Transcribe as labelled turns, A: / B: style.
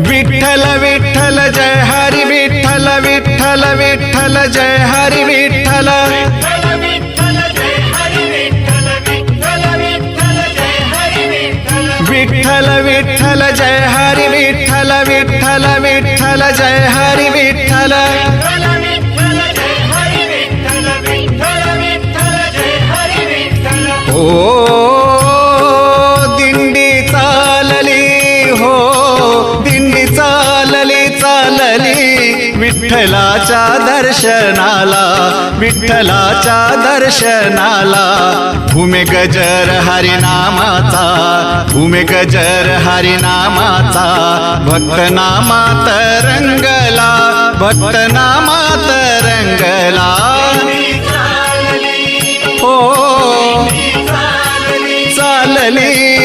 A: विठ्ठल विठ्ठल जय हरी विठ्ठल विठ्ठल विठ्ठल जय हरी विठ्ठल विठ्ठल विठ्ठल जय हरी विठ्ठल विठ्ठल विठ्ठल जय हरी विठ्ठल ओ दिंडी चालली हो दिंडी चालली चालली विठ्ठलाच्या दर्शनाला विठ्ठलाच्या दर्शनाला घुमे गजर हरिनामाचा घुमे गजर हरिनामाचा भक्त नामात रंगला भक्त नामात रंगला हो चालली